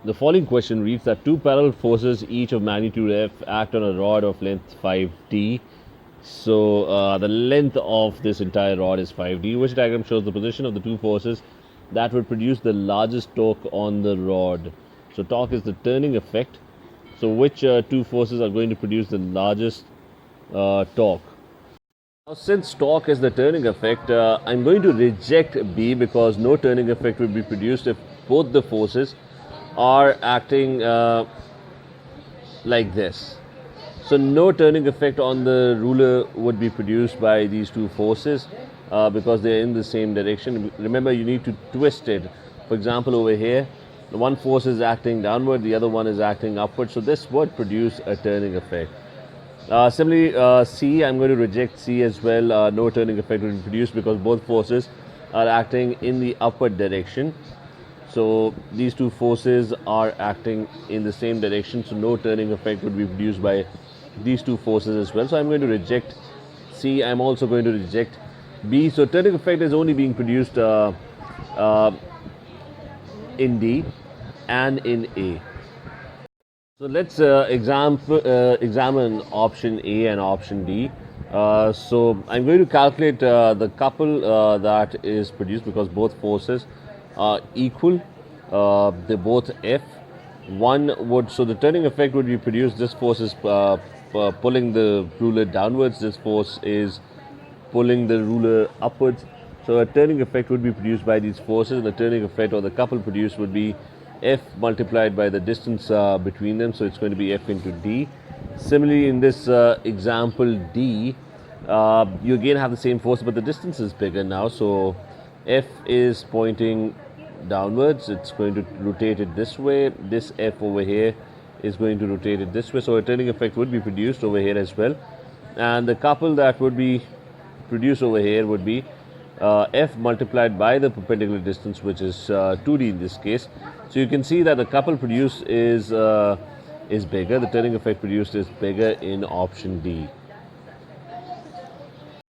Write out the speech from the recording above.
The following question reads that two parallel forces, each of magnitude F, act on a rod of length 5d. So the length of this entire rod is 5d. Which diagram shows the position of the two forces that would produce the largest torque on the rod? So torque is the turning effect. So which two forces are going to produce the largest torque? Now, since torque is the turning effect, I'm going to reject B because no turning effect will be produced if both the forces are acting like this. So no turning effect on the ruler would be produced by these two forces because they are in the same direction. Remember, you need to twist it. For example, over here, the one force is acting downward, the other one is acting upward. So this would produce a turning effect. Similarly, C, I'm going to reject C as well. No turning effect will be produced because both forces are acting in the upward direction. So these two forces are acting in the same direction, so no turning effect would be produced by these two forces as well. So I'm going to reject C. I'm also going to reject B. So turning effect is only being produced in D and in A. So let's examine option A and option D. So I'm going to calculate the couple that is produced because both forces are equal. They're both F. So the turning effect would be produced. This force is pulling the ruler downwards. This force is pulling the ruler upwards. So a turning effect would be produced by these forces, and the turning effect or the couple produced would be F multiplied by the distance between them. So it's going to be F into D. Similarly, in this example D, you again have the same force, but the distance is bigger now. So F is pointing downwards. It's going to rotate it this way. This F over here is going to rotate it this way. So a turning effect would be produced over here as well. And the couple that would be produced over here would be F multiplied by the perpendicular distance, which is 2D in this case. So you can see that the couple produced is bigger. The turning effect produced is bigger in option D.